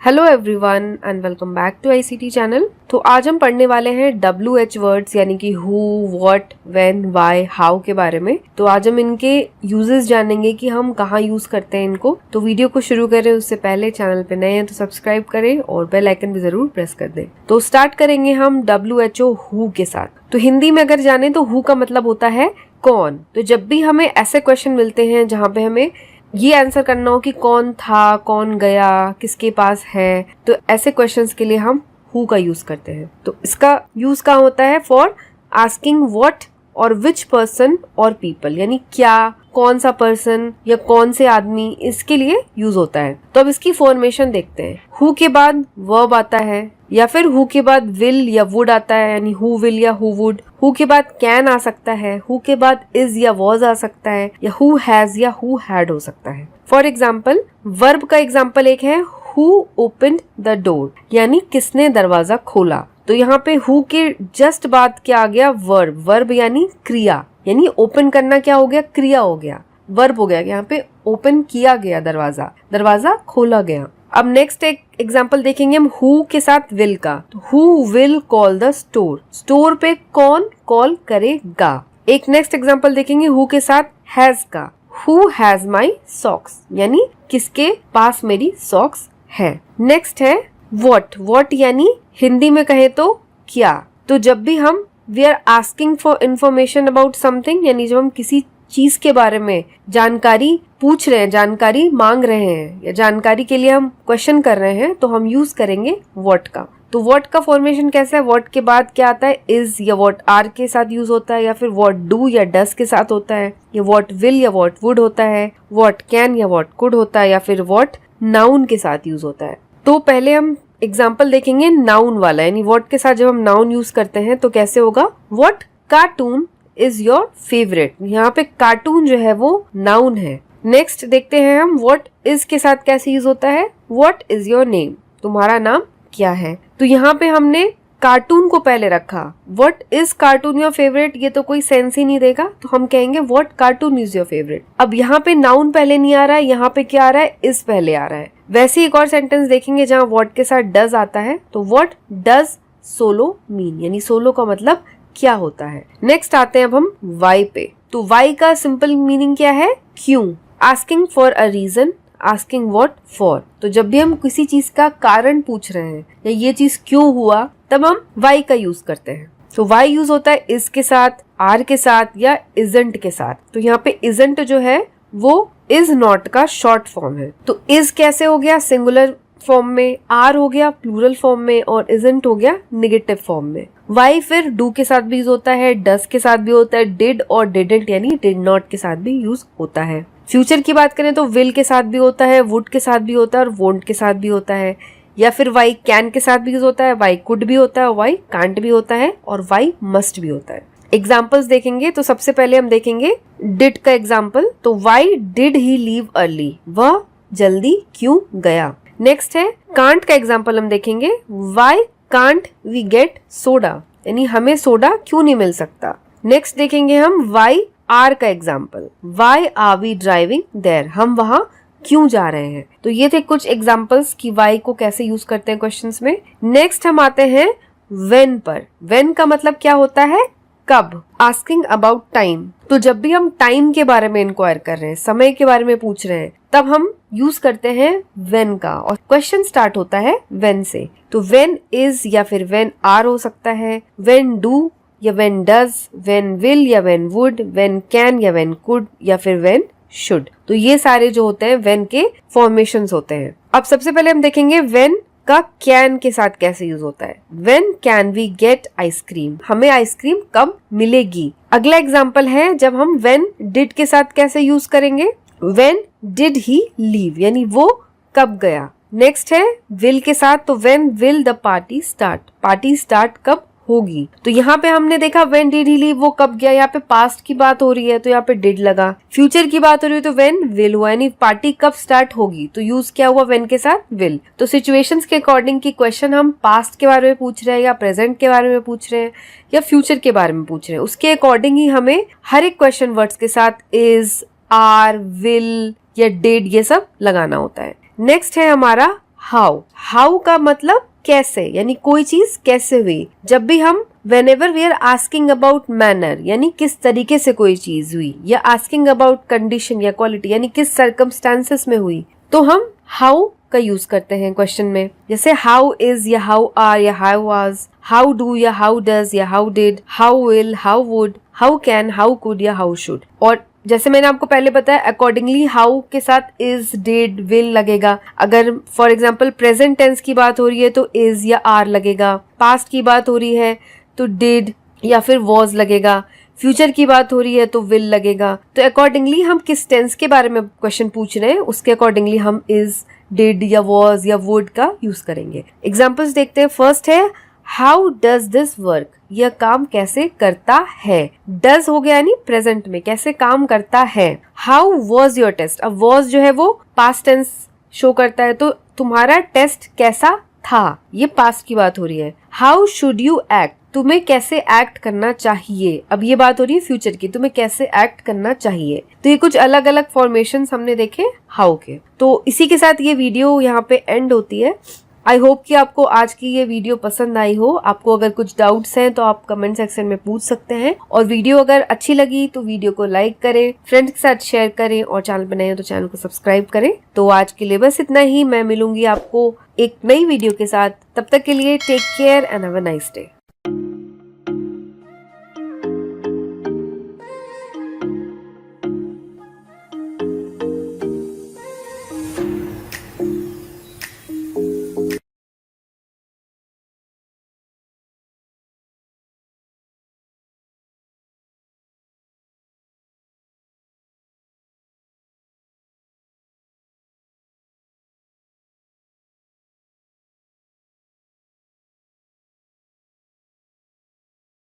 Hello everyone and welcome back to ICT channel. तो आज हम पढ़ने वाले हैं WH वर्ड्स यानी कि who, what, when, why, how के बारे में। तो आज हम इनके यूजेस जानेंगे कि हम कहाँ यूज करते हैं इनको। तो वीडियो को शुरू करें उससे पहले चैनल पे नए हैं तो सब्सक्राइब करें और बेल आइकन भी जरूर प्रेस कर दें। तो स्टार्ट करेंगे हम WHO हु के साथ। तो हिंदी में अगर जाने तो हु का मतलब होता है कौन। तो जब भी हमें ऐसे क्वेश्चन मिलते हैं जहाँ पे हमें ये आंसर करना हो कि कौन था, कौन गया, किसके पास है, तो ऐसे क्वेश्चंस के लिए हम हु का यूज करते हैं। तो इसका यूज कहाँ होता है? फॉर आस्किंग व्हाट और विच पर्सन और पीपल, यानी क्या, कौन सा पर्सन या कौन से आदमी, इसके लिए यूज होता है। तो अब इसकी फॉर्मेशन देखते हैं। हु के बाद वर्ब आता है या फिर हु के बाद विल या वुड आता है, यानी हु विल या हु वुड। हु के बाद कैन आ सकता है, हु के बाद इज या वॉज आ सकता है, या हु हैज या हु हैड हो सकता है। फॉर एग्जाम्पल, वर्ब का एग्जाम्पल एक है हु ओपन्ड द डोर, यानी किसने दरवाजा खोला। तो यहाँ पे हु के जस्ट बाद क्या आ गया? वर्ब। वर्ब यानी क्रिया, यानी ओपन करना क्या हो गया? क्रिया हो गया, वर्ब हो गया। यहाँ पे ओपन किया गया दरवाजा, दरवाजा खोला गया। अब नेक्स्ट एक एग्जाम्पल देखेंगे हम हु के साथ विल का। तो who will call the store, store पे कौन कॉल करेगा। एक नेक्स्ट एग्जाम्पल देखेंगे हु के साथ हैज का। हु हैज माई सॉक्स, यानी किसके पास मेरी सॉक्स है। नेक्स्ट है व्हाट। व्हाट यानी हिंदी में कहे तो क्या। तो जब भी हम we are asking for information about something, यानी जब हम किसी चीज के बारे में जानकारी पूछ रहे हैं, जानकारी मांग रहे हैं या जानकारी के लिए हम क्वेश्चन कर रहे हैं, तो हम यूज करेंगे व्हाट का। तो व्हाट का फॉर्मेशन कैसा है? व्हाट के बाद क्या आता है? इज या व्हाट आर के साथ यूज होता है, या फिर व्हाट डू या डस के साथ होता है, या व्हाट विल या व्हाट वुड होता है, व्हाट कैन या व्हाट कुड होता है, या फिर व्हाट नाउन के साथ यूज होता है। तो पहले हम एग्जाम्पल देखेंगे नाउन वाला, यानी व्हाट के साथ जब हम नाउन यूज करते हैं तो कैसे होगा? What cartoon is your favourite. यहाँ पे कार्टून जो है वो नाउन है। नेक्स्ट देखते हैं हम व्हाट इज के साथ कैसे यूज होता है। व्हाट इज योर नेम, तुम्हारा नाम क्या है। तो यहाँ पे हमने कार्टून को पहले रखा। What is cartoon your favourite, ये तो कोई सेंस ही नहीं देगा, तो हम कहेंगे what cartoon is your favourite. अब यहाँ पे नाउन पहले नहीं आ रहा है, यहाँ पे क्या आ रहा है? इज पहले आ रहा है। वैसे एक और सेंटेंस देखेंगे जहाँ व्हाट के साथ डज आता है। तो व्हाट डज सोलो मीन, यानी सोलो का मतलब क्या होता है। नेक्स्ट आते हैं अब हम वाई पे। तो वाई का सिंपल मीनिंग क्या है? क्यों। Asking for a reason, asking what for. तो जब भी हम किसी चीज का कारण पूछ रहे हैं या ये चीज क्यों हुआ, तब हम वाई का यूज करते हैं। तो वाई यूज होता है इज के साथ, आर के साथ या इजंट के साथ। तो यहाँ पे इजंट जो है वो इज नॉट का शॉर्ट फॉर्म है। तो इज कैसे हो गया? सिंगुलर फॉर्म में, आर हो गया प्लूरल फॉर्म में, और इजंट हो गया नेगेटिव फॉर्म में। वाई फिर डू के साथ भी यूज होता है, डस के साथ भी होता है, डिड और डिडंट यानी डिड नॉट के साथ भी यूज होता है। फ्यूचर की बात करें तो विल के साथ भी होता है, वुड के साथ भी होता है और वोंट के साथ भी होता है। या फिर वाई कैन के साथ भी यूज होता है, वाई कुड भी होता है, वाई कांट भी होता है और वाई मस्ट भी होता है। एग्जाम्पल्स देखेंगे तो सबसे पहले हम देखेंगे डिड का एग्जाम्पल। तो why did he leave early, वह जल्दी क्यों गया। नेक्स्ट है कांट का एग्जाम्पल हम देखेंगे। Why can't we get soda, यानी हमें सोडा क्यों नहीं मिल सकता। नेक्स्ट देखेंगे हम वाई आर का example. Why are we driving there, हम वहां क्यों जा रहे हैं। तो ये थे कुछ एग्जाम्पल्स कि वाई को कैसे यूज करते हैं क्वेश्चंस में। नेक्स्ट हम आते हैं व्हेन पर। व्हेन का मतलब क्या होता है? कब। Asking about time. तो जब भी हम टाइम के बारे में इंक्वायर कर रहे हैं, समय के बारे में पूछ रहे हैं, तब हम यूज करते हैं व्हेन का, और क्वेश्चन स्टार्ट होता है व्हेन से। तो व्हेन इज या फिर व्हेन आर हो सकता है, व्हेन डू या व्हेन डज, व्हेन विल या व्हेन वुड, व्हेन कैन या व्हेन कुड, या फिर व्हेन शुड। तो ये सारे जो होते हैं व्हेन के फॉर्मेशंस होते हैं। अब सबसे पहले हम देखेंगे व्हेन का कैन के साथ कैसे यूज होता है। When can we get ice cream, हमें आइसक्रीम कब मिलेगी। अगला एग्जाम्पल है जब हम व्हेन डिड के साथ कैसे यूज करेंगे। व्हेन डिड ही लीव, यानी वो कब गया। नेक्स्ट है विल के साथ। तो when will the party start, party start कब होगी। तो यहाँ पे हमने देखा व्हेन डिड ही लीव, वो कब गया। यहाँ पे पास्ट की बात हो रही है तो यहाँ पे डिड लगा। फ्यूचर की बात हो रही है तो व्हेन विल हुआ, यानी पार्टी कब स्टार्ट होगी, तो यूज क्या हुआ? व्हेन के साथ विल। तो सिचुएशंस के अकॉर्डिंग की क्वेश्चन हम पास्ट के बारे में पूछ रहे हैं या प्रेजेंट के बारे में पूछ रहे हैं या फ्यूचर के बारे में पूछ रहे हैं, उसके अकॉर्डिंग ही हमें हर एक क्वेश्चन वर्ड्स के साथ इज, आर, विल या डिड ये सब लगाना होता है। नेक्स्ट है हमारा हाउ। हाउ का मतलब कैसे, यानी कोई चीज कैसे हुई। जब भी हम whenever we are asking about manner यानी किस तरीके से कोई चीज हुई, या asking about condition या quality यानी किस circumstances में हुई, तो हम how का यूज करते हैं क्वेश्चन में। जैसे how is या how are या how was, how do या how does या how did, how will, how would, how can, how could या how should। और जैसे मैंने आपको पहले बताया, अकॉर्डिंगली हाउ के साथ इज, डिड, विल लगेगा। अगर फॉर एग्जाम्पल प्रेजेंट टेंस की बात हो रही है तो इज या आर लगेगा, पास्ट की बात हो रही है तो डिड या फिर वॉज लगेगा, फ्यूचर की बात हो रही है तो विल लगेगा। तो अकॉर्डिंगली हम किस टेंस के बारे में क्वेश्चन पूछ रहे हैं उसके अकॉर्डिंगली हम इज, डिड या वॉज या वुड का यूज करेंगे। एग्जाम्पल्स देखते हैं। फर्स्ट है हाउ डज दिस वर्क, यह काम कैसे करता है। डज हो गया यानी प्रेजेंट में, कैसे काम करता है। हाउ वॉज योर टेस्ट, अब वॉज जो है वो पास्ट टेंस शो करता है, तो तुम्हारा टेस्ट कैसा था, ये पास्ट की बात हो रही है। हाउ शुड यू एक्ट, तुम्हें कैसे एक्ट करना चाहिए। अब ये बात हो रही है फ्यूचर की, तुम्हें कैसे एक्ट करना चाहिए। तो ये कुछ अलग अलग फॉर्मेशंस हमने देखे हाउ के। तो इसी के साथ ये वीडियो यहाँ पे एंड होती है। आई होप कि आपको आज की ये वीडियो पसंद आई हो। आपको अगर कुछ डाउट्स हैं तो आप कमेंट सेक्शन में पूछ सकते हैं, और वीडियो अगर अच्छी लगी तो वीडियो को लाइक करें, फ्रेंड्स के साथ शेयर करें, और चैनल पर नए हो तो चैनल को सब्सक्राइब करें। तो आज के लिए बस इतना ही। मैं मिलूंगी आपको एक नई वीडियो के साथ। तब तक के लिए take care and have a nice day.